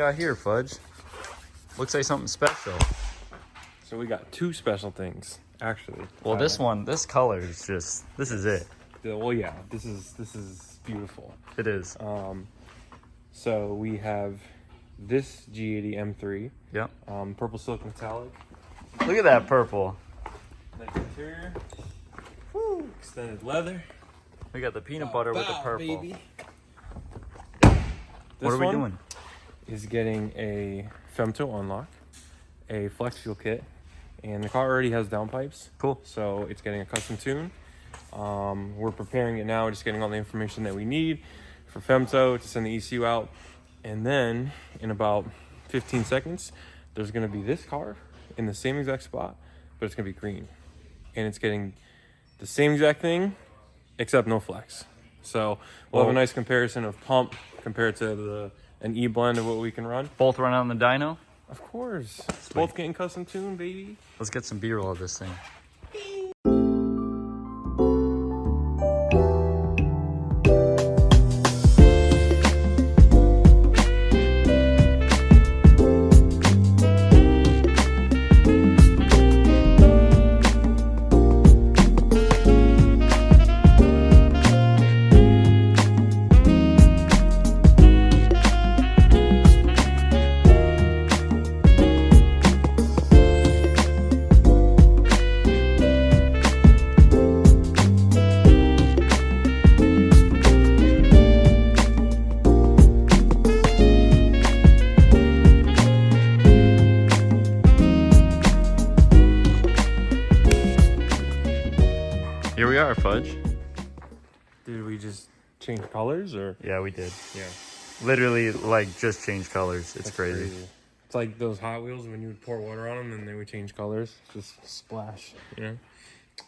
got here, Fudge? Looks like something special. So we got two special things, actually. Well, this color is just, this is it. Well, yeah, this is beautiful. It is. So we have this G80 M3. Yep. Purple silk metallic. Look at that purple. Nice interior. Woo! Extended leather. We got the peanut butter with the purple. Baby. What are we doing? Is getting a femto unlock, a flex fuel kit, and the car already has downpipes. Cool. So it's getting a custom tune. We're preparing it now, just getting all the information that we need for femto to send the ECU out. And then in about 15 seconds, there's gonna be this car in the same exact spot, but it's gonna be green. And it's getting the same exact thing, except no flex. So we'll have a nice comparison of pump compared to an E-blend of what we can run. Both run on the dyno? Of course. Sweet. Both getting custom tuned, baby. Let's get some B-roll of this thing. Here we are, Fudge. Did we just change colors or? Yeah, we did. Yeah. Literally, like, just change colors. It's That's crazy. It's like those Hot Wheels when you would pour water on them and they would change colors. Just splash, you know?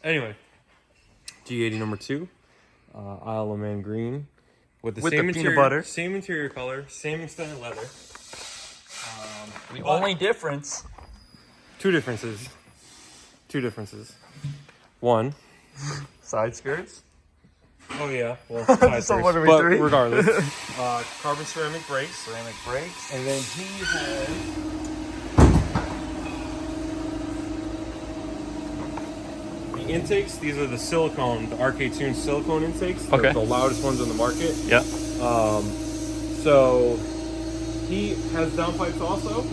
Anyway, G80 number 2, Isle of Man green. With the same peanut butter. Same interior color, same extended leather. The only difference. Two differences. One. Side skirts? Oh yeah, well, So what are we but doing? regardless, carbon ceramic brakes, Ceramic brakes. and then he has the intakes. These are the silicone, the RK Tune silicone intakes. They're Okay. the loudest ones on the market. Yep. So he has downpipes also,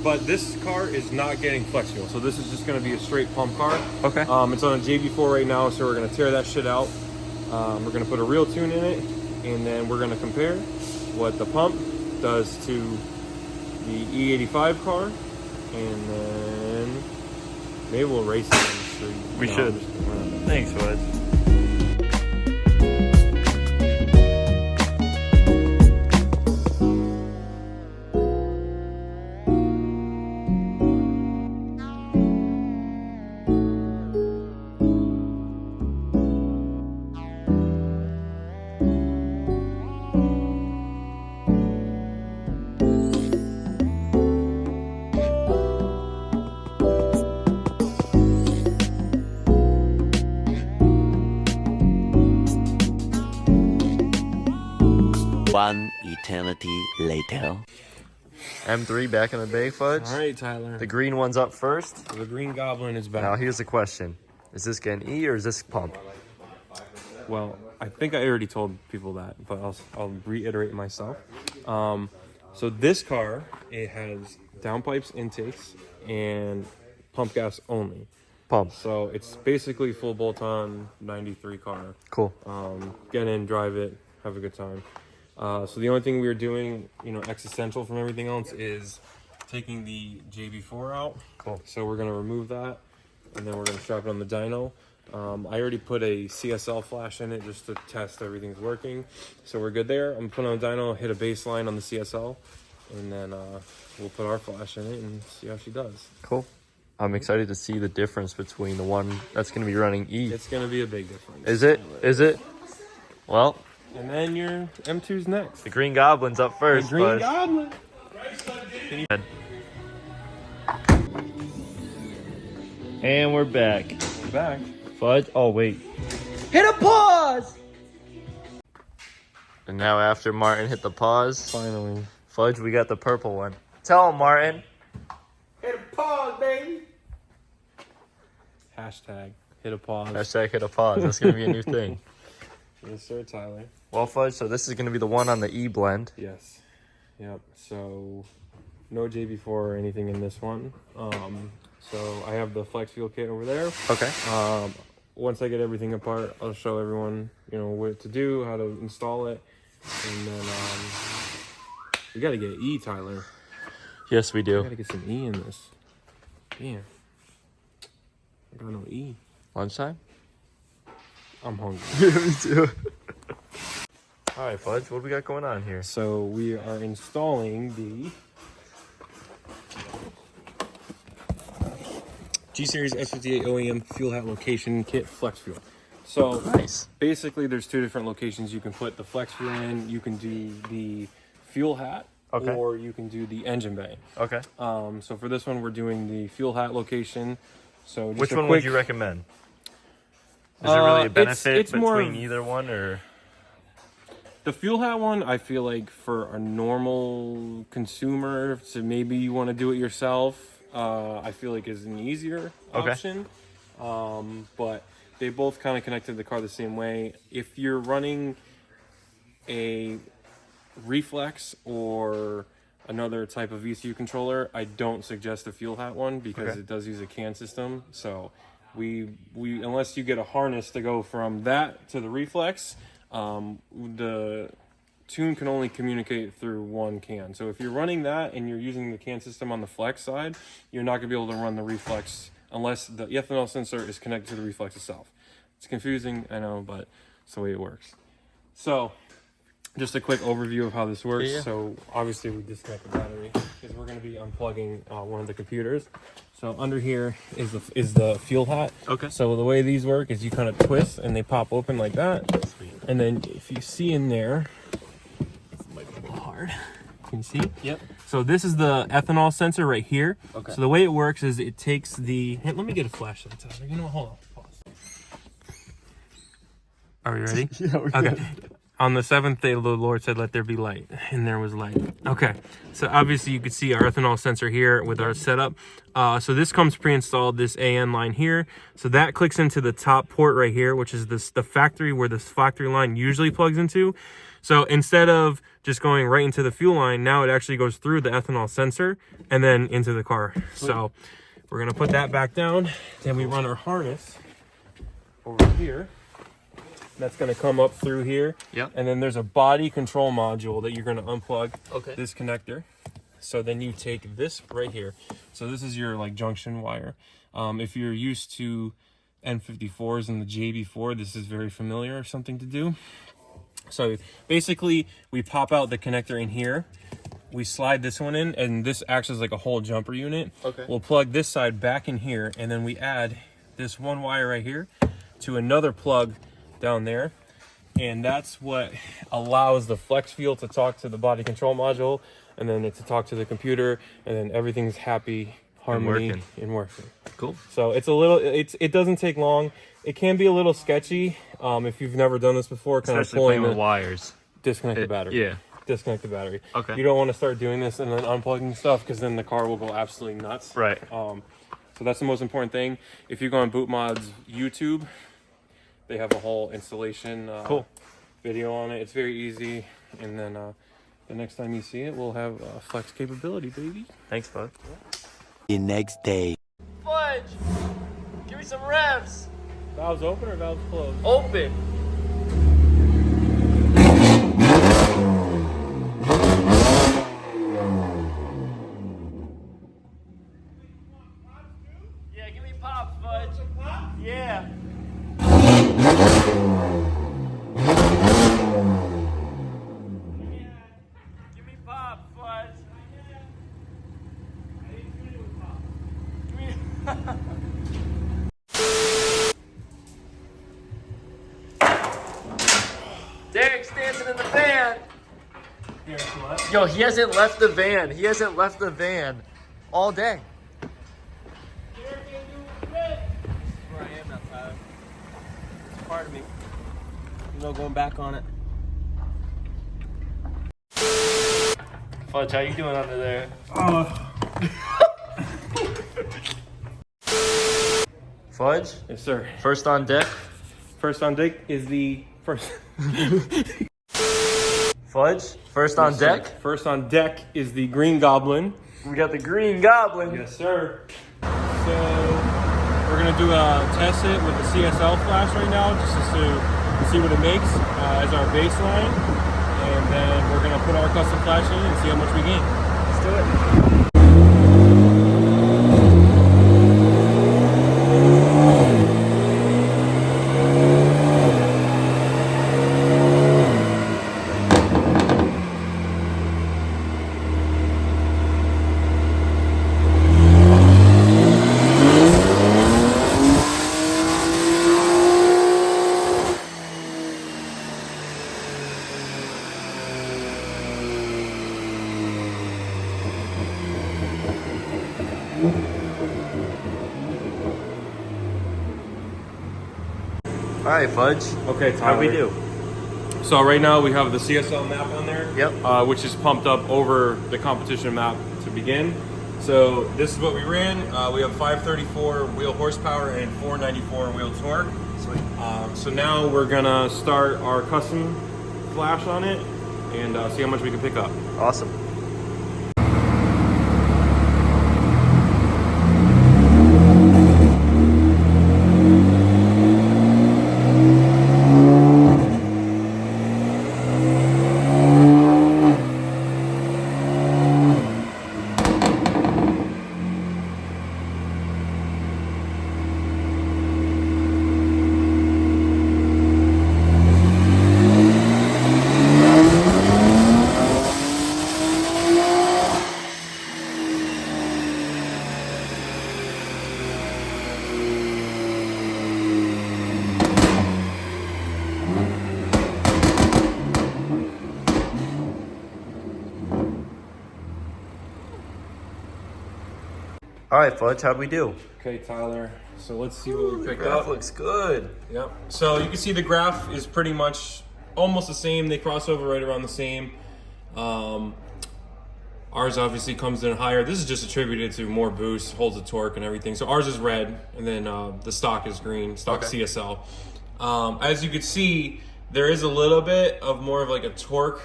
but this car is not getting flex fuel. So this is just going to be a straight pump car. Okay. It's on a JB4 right now, so we're going to tear that shit out. We're going to put a real tune in it, and then we're going to compare what the pump does to the E85 car, and then maybe we'll race it on the street. We should. Thanks, Fudge. One eternity later. M3 back in the bay, Fudge. All right, Tyler. The green one's up first. The Green Goblin is back. Now here's the question. Is this getting E or is this pump? Well, I think I already told people that, but I'll reiterate myself. So this car, it has downpipes, intakes, and pump gas only. Pump. So it's basically full bolt-on 93 car. Cool. Get in, drive it, have a good time. So the only thing we're doing, existential from everything else is taking the JB4 out. Cool. So we're gonna remove that, and then we're gonna strap it on the dyno. I already put a CSL flash in it just to test everything's working. So we're good there. I'm putting on the dyno, hit a baseline on the CSL, and then we'll put our flash in it and see how she does. Cool. I'm excited to see the difference between the one that's going to be running E. It's gonna be a big difference. Is it? Is it? Well, And then your M2's next. the Green Goblin's up first. The Green Bud. Goblin. And we're back. We're back. Fudge. Oh, wait. Hit a pause! And now after Martin hit the pause, Fudge, we got the purple one. Tell him, Martin. Hit a pause, baby. Hashtag hit a pause. Hashtag hit a pause. That's going to be a new thing. Yes, sir, Tyler. Well, Fudge, so this is going to be the one on the E blend. Yes. Yep. So no JB4 or anything in this one. So I have the flex fuel kit over there. Okay. Once I get everything apart, I'll show everyone, you know, what to do, how to install it, and then we gotta get E, Tyler. Yes, we do. We gotta get some E in this. Damn. I got no E. Lunchtime? I'm hungry. Yeah, me too. All right, Fudge, what do we got going on here? So we are installing the G-Series S58 OEM fuel hat location kit flex fuel. So Nice. basically there's two different locations you can put the flex fuel in. You can do the fuel hat, Okay. or you can do the engine bay. Okay. So for this one, we're doing the fuel hat location. So just Which a one quick, would you recommend? Is there really a benefit it's more between either one, or? the fuel hat one? I feel like for a normal consumer, so maybe you want to do it yourself. I feel like is an easier option. But they both kind of connect to the car the same way. If you're running a reflex or another type of ECU controller, I don't suggest the fuel hat one because it does use a CAN system. So we unless you get a harness to go from that to the reflex, the tune can only communicate through one CAN. So if you're running that and you're using the CAN system on the flex side, you're not gonna be able to run the reflex unless the ethanol sensor is connected to the reflex itself. It's confusing, I know, but it's the way it works. So just a quick overview of how this works. Yeah. So obviously we disconnect the battery because we're going to be unplugging one of the computers. So under here is the fuel hat. Okay. So the way these work is you kind of twist and they pop open like that. Sweet. And then if you see in there, it might be a little hard. Can you see? Yep. So this is the ethanol sensor right here. Okay. So the way it works is it takes the. Hey, let me get a flashlight, Tyler. You know what? Hold on. Pause. Are we ready? Yeah, we're Okay. good. On the seventh day, the Lord said, "Let there be light," and there was light. Okay, so obviously you can see our ethanol sensor here with our setup. So this comes pre-installed, this AN line here. So that clicks into the top port right here, which is the factory where this factory line usually plugs into. So instead of just going right into the fuel line, now it actually goes through the ethanol sensor and then into the car. So we're gonna put that back down. Then we run our harness over here. That's going to come up through here. Yep. And then there's a body control module that you're going to unplug this connector. So then you take this right here. So this is your like junction wire. If you're used to N54s and the JB4, this is very familiar or something to do. So basically we pop out the connector in here. We slide this one in and this acts as like a whole jumper unit. Okay. We'll plug this side back in here and then we add this one wire right here to another plug down there, and that's what allows the flex fuel to talk to the body control module and then it to talk to the computer, and then everything's happy harmony and working. Cool. So it's a little it doesn't take long. It can be a little sketchy if you've never done this before, kind Especially of pulling playing with the wires. disconnect the battery. Yeah. Disconnect the battery. Okay. You don't want to start doing this and then unplugging stuff because then the car will go absolutely nuts. Right. So that's the most important thing. If you go on BootMod's YouTube, they have a whole installation video on it. It's very easy. And then the next time you see it, we'll have flex capability, baby. Thanks, bud. The next day. Fudge! Give me some revs! Valves open or valves closed? Open! Yeah, give me pops, Fudge. Yeah. Give me pop, Fudge. Derek's dancing in the van. Yo, he hasn't left the van. He hasn't left the van all day. Where I am now, Tyler. It's part of me. No going back on it. Fudge, how you doing under there? Fudge? Yes, sir. First on deck? First on deck is the first. Fudge? First on deck? First on deck is the Green Goblin. We got the Green Goblin. Yes, sir. So we're gonna do a test it with the CSL flash right now, just to see what it makes as our baseline, and then we're gonna put our custom flash in and see how much we gain. Let's do it. All right, Fudge. Okay, How we do? So right now we have the CSL map on there. Yep. Which is pumped up over the competition map to begin. So this is what we ran. We have 534 wheel horsepower and 494 wheel torque. Sweet. So now we're gonna start our custom flash on it and see how much we can pick up. Awesome. All right, Fudge, how'd we do? Okay, Tyler. So let's see what we picked Graph up. looks good. Yep. So you can see the graph is pretty much almost the same. They cross over right around the same. Ours obviously comes in higher. This is just attributed to more boost, holds the torque and everything. So ours is red, and then the stock is green, stock Okay. CSL. As you can see, there is a little bit of more of like a torque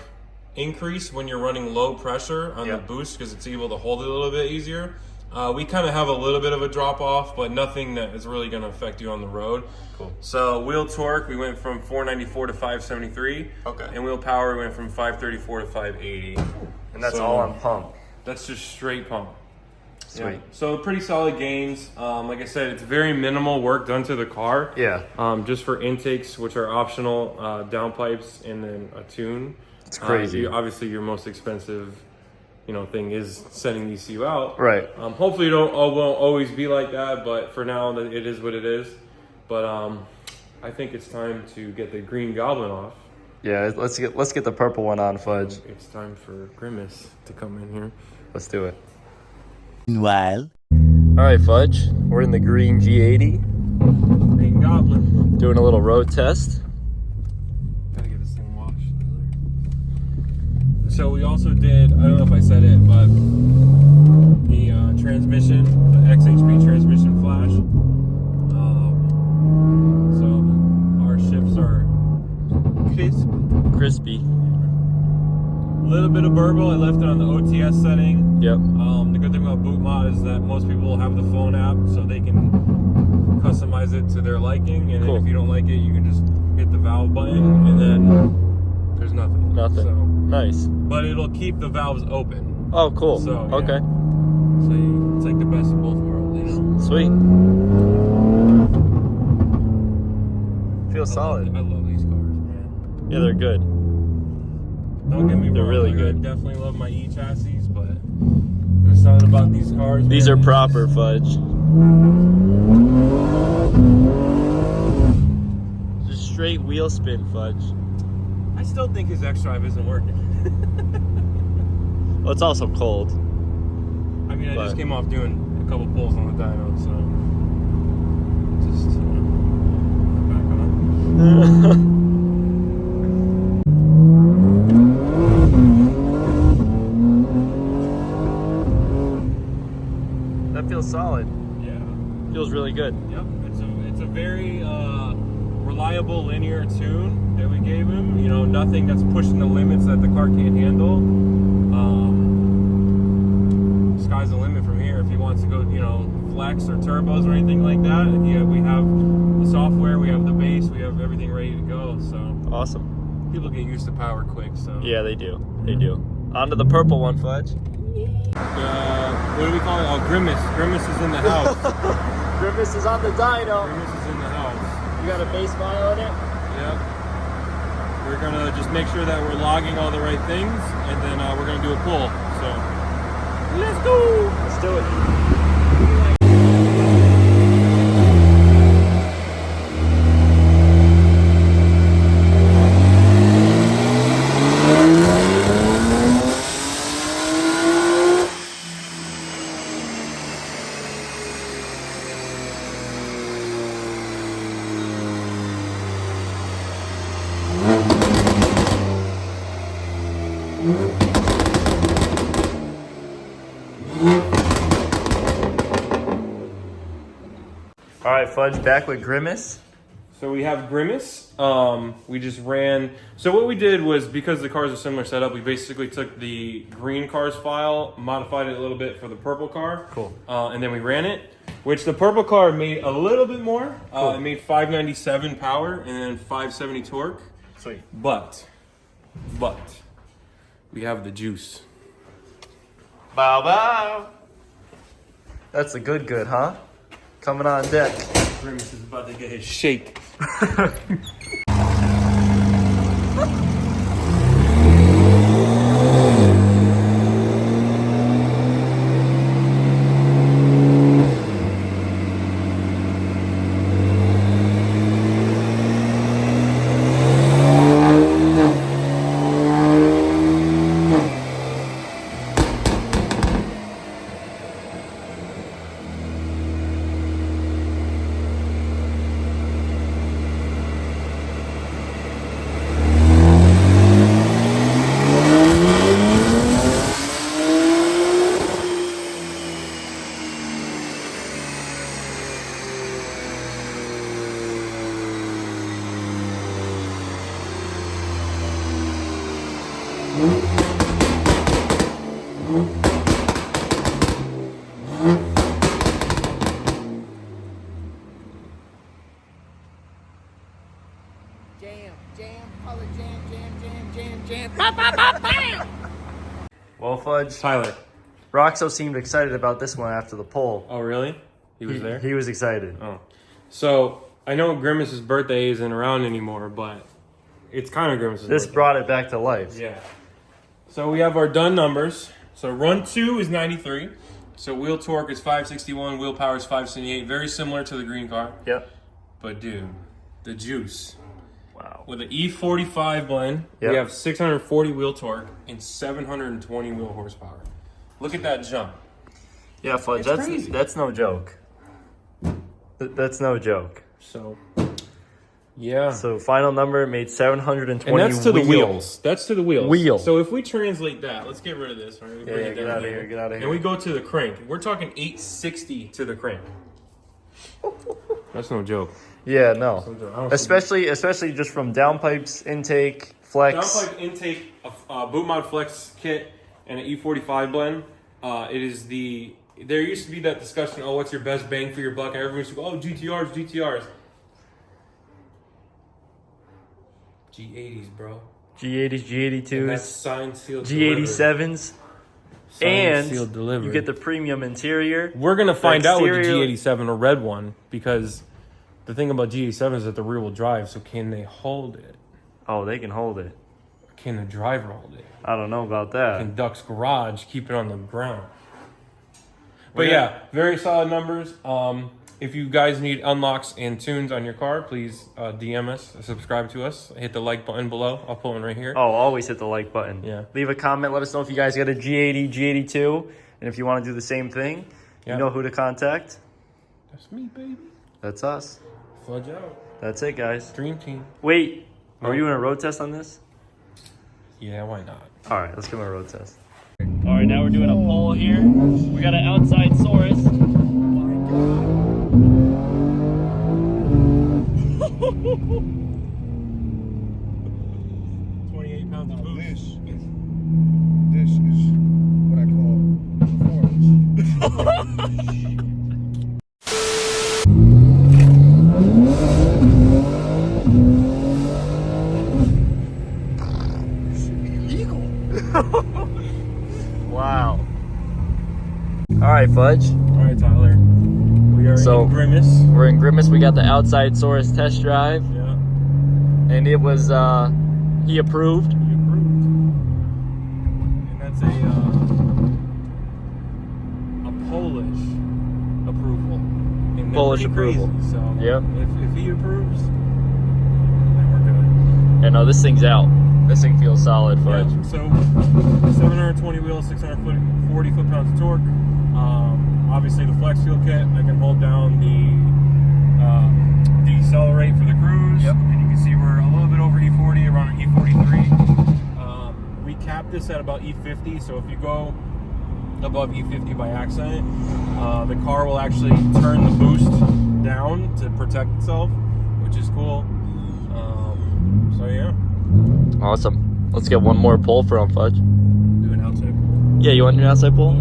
increase when you're running low pressure on the boost because it's able to hold it a little bit easier. We kind of have a little bit of a drop off, but nothing that is really going to affect you on the road. Cool. So wheel torque, we went from 494 to 573. Okay. And wheel power, we went from 534 to 580. And that's So all on pump. That's just straight pump. Sweet. Yeah. So pretty solid gains. Like I said, it's very minimal work done to the car. Yeah. Just for intakes, which are optional, downpipes, and then a tune. It's crazy. Obviously, your most expensive thing is sending ECU out. Right. Hopefully it won't always be like that, but for now it is what it is. But I think it's time to get the Green Goblin off. Yeah, let's get the purple one on, Fudge. It's time for Grimace to come in here. Let's do it. Meanwhile. All right, Fudge. We're in the green G80, Green Goblin. doing a little road test. Gotta get this thing washed. So we also did, I don't know if I said it, but the transmission, the XHP transmission flash. So our shifts are Crispy. a little bit of burble. I left it on the OTS setting. Yep. The good thing about boot mod is that most people have the phone app, so they can customize it to their liking. And Cool. then if you don't like it, you can just hit the valve button, and then there's nothing. Nothing. So, Nice. but it'll keep the valves open. Oh, cool. So, yeah. Okay. So it's like the best of both worlds, you know? Sweet. Feels solid. I love these cars, man. Yeah, they're good. Don't get me wrong. They're really like, good. I definitely love my E chassis, but there's something about these cars. These man, are it's proper, Fudge. Just straight wheel spin, Fudge. I still think his X-Drive isn't working. Well, it's also cold. I mean, I But- just came off doing a couple pulls on the dyno, so just back on. that feels solid. Yeah. Feels really good. Yep. It's a very reliable linear tune that we gave him. You know, nothing that's pushing the limits that the car can't handle. Sky's the limit from here. If he wants to go, you know, flex or turbos or anything like that, yeah, we have the software, we have the base, we have everything ready to go. So Awesome. people get used to power quick. So Yeah, they do. They do. On to the purple one, Fudge. what do we call it? Oh, Grimace. Grimace is in the house. Grimace is on the dyno. Grimace is in the house. You got a base mile in it? Yep. We're gonna just make sure that we're logging all the right things, and then we're gonna do a pull. So let's go. Let's do it. All right, Fudge, back with Grimace. So we have Grimace. We just ran. So what we did was, because the cars are similar setup, we basically took the green cars file, modified it a little bit for the purple car. Cool. And then we ran it, which the purple car made a little bit more. Cool. It made 597 power and then 570 torque. Sweet. But we have the juice. Bow bow. That's a good, huh? Coming on deck. Grimace is about to get his shake. Well, Fudge, Tyler. Roxo seemed excited about this one after the poll. Oh, really? He was there? He was excited. Oh. So, I know Grimace's birthday isn't around anymore, but it's kind of Grimace's This birthday. brought it back to life. Yeah. So, we have our done numbers. So, run 2 is 93. So, wheel torque is 561, wheel power is 578. Very similar to the green car. Yep. But, dude, the juice. Wow. With an E45 blend, Yep. we have 640 wheel torque and 720 wheel horsepower. Look at that jump. Yeah, Fudge, It's crazy. that's no joke. That's no joke. So, yeah. So final number made 720 And that's to the wheels. That's to the wheels. Wheel. So if we translate that, let's get rid of this. Right? We bring Yeah, it get down out of here, get out of here. And we go to the crank. We're talking 860 to the crank. That's no joke. Yeah, no. I don't Especially just from downpipes, intake, flex. Downpipe intake, a boot mount flex kit, and an E45 blend. It is the. There used to be that discussion. Oh, what's your best bang for your buck? And everyone used to go, oh, GTRs. G80s, bro. G80s, And that's G82s, signed, sealed, G87s, Signed, and sealed, delivered. you get the premium interior. We're gonna find out with the exterior- G87, a red one, because the thing about G87 is that the rear wheel drive. So can they hold it? Oh, they can hold it. Can the driver hold it? I don't know about that. Can Duck's Garage keep it on the ground? But yeah, very solid numbers. If you guys need unlocks and tunes on your car, please DM us, subscribe to us, hit the like button below. I'll put one right here. Oh, always hit the like button. Yeah. Leave a comment. Let us know if you guys got a G80, G82, and if you want to do the same thing, Yeah. you know who to contact. That's me, baby. That's us. Fudge out. That's it, guys. Dream team. Wait, are Oh. you doing a road test on this? Yeah, why not? All right, let's give him a road test. All right, now we're doing a poll here. We got an outside Saurus. Wow. All right, Fudge. All right, Tyler. We are in Grimace. We're in Grimace. We got the outside source test drive. Yeah. And it was, he approved. He approved. And that's a Polish approval. And Polish they're pretty approval. Crazy, so Yep. if he approves, then we're good. And no, this thing's out. This thing feels solid, Fudge. Yeah, so 720 wheels, 640 foot-pounds of torque. Obviously the flex fuel kit, I can hold down the decelerate for the cruise. Yep. And you can see we're a little bit over E40, around an E43. We capped this at about E50, so if you go above E50 by accident, the car will actually turn the boost down to protect itself, which is cool. So yeah. Awesome. Let's get one more pull from Fudge. Do an outside pull. Yeah, you want your outside pull?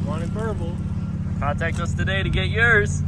Wanted verbal. Contact us today to get yours.